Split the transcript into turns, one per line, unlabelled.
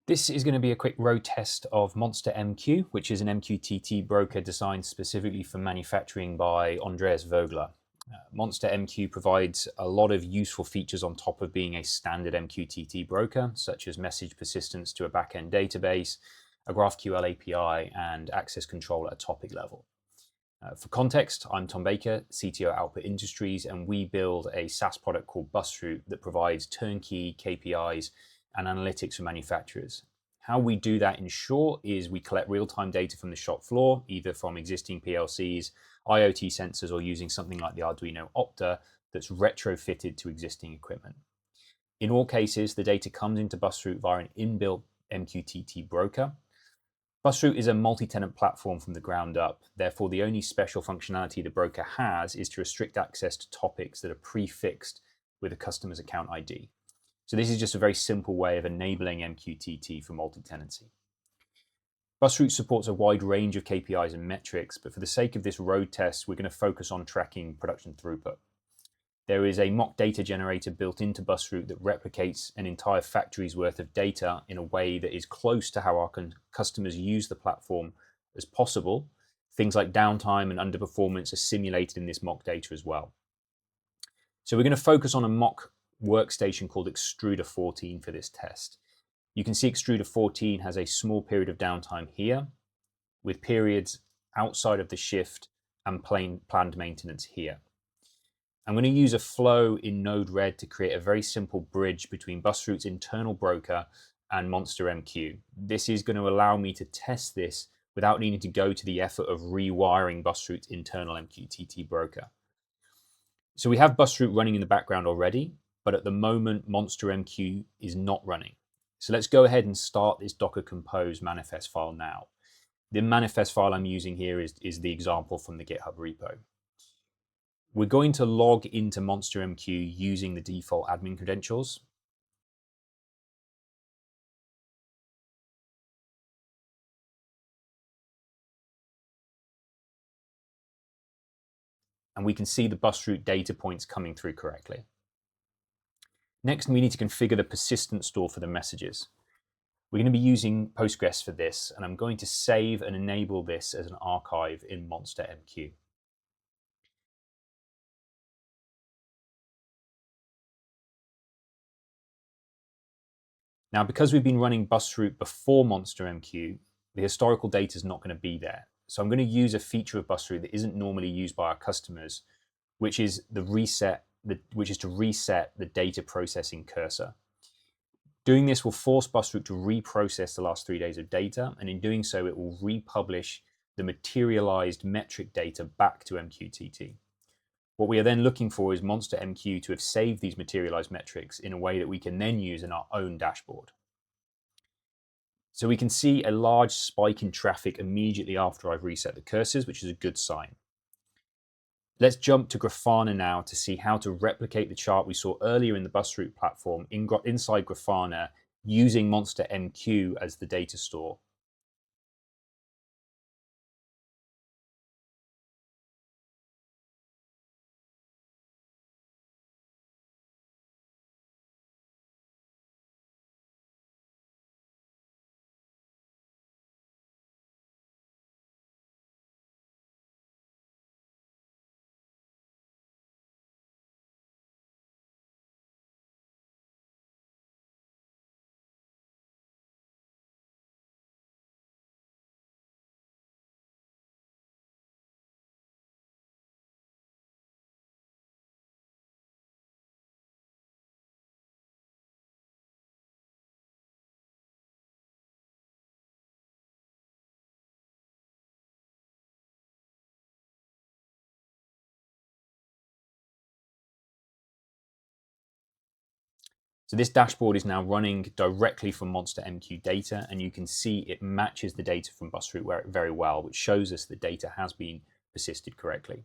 This is going to be a quick road test of MonsterMQ, which is an MQTT broker designed specifically for manufacturing by Andreas Vogler. MonsterMQ provides a lot of useful features on top of being a standard MQTT broker, such as message persistence to a backend database, a GraphQL API, and access control at a topic level. For context, I'm Tom Baker, CTO at Output Industries, and we build a SaaS product called Busroot that provides turnkey KPIs and analytics for manufacturers. How we do that in short is we collect real-time data from the shop floor, either from existing PLCs, IoT sensors, or using something like the Arduino Opta that's retrofitted to existing equipment. In all cases, the data comes into Busroot via an inbuilt MQTT broker. Busroot is a multi-tenant platform from the ground up. Therefore, the only special functionality the broker has is to restrict access to topics that are prefixed with a customer's account ID. So this is just a very simple way of enabling MQTT for multi-tenancy. Busroot supports a wide range of KPIs and metrics, but for the sake of this road test, we're going to focus on tracking production throughput. There is a mock data generator built into Busroot that replicates an entire factory's worth of data in a way that is close to how our customers use the platform as possible. Things like downtime and underperformance are simulated in this mock data as well. So we're going to focus on a mock workstation called Extruder 14 for this test. You can see Extruder 14 has a small period of downtime here, with periods outside of the shift and planned maintenance here. I'm going to use a flow in Node-RED to create a very simple bridge between Busroot's internal broker and MonsterMQ. This is going to allow me to test this without needing to go to the effort of rewiring Busroot's internal MQTT broker. So we have Busroot running in the background already, but at the moment, MonsterMQ is not running. So let's go ahead and start this Docker Compose manifest file now. The manifest file I'm using here is the example from the GitHub repo. We're going to log into MonsterMQ using the default admin credentials. And we can see the Busroot data points coming through correctly. Next, we need to configure the persistent store for the messages. We're going to be using Postgres for this, and I'm going to save and enable this as an archive in MonsterMQ. Now, because we've been running Busroot before MonsterMQ, the historical data is not going to be there. So I'm going to use a feature of Busroot that isn't normally used by our customers, which is to reset the data processing cursor. Doing this will force Busroot to reprocess the last 3 days of data, and in doing so, it will republish the materialized metric data back to MQTT. What we are then looking for is MonsterMQ to have saved these materialized metrics in a way that we can then use in our own dashboard. So we can see a large spike in traffic immediately after I've reset the cursors, which is a good sign. Let's jump to Grafana now to see how to replicate the chart we saw earlier in the Busroot platform inside Grafana using MonsterMQ as the data store. So this dashboard is now running directly from MonsterMQ data, and you can see it matches the data from Busroot very well, which shows us the data has been persisted correctly.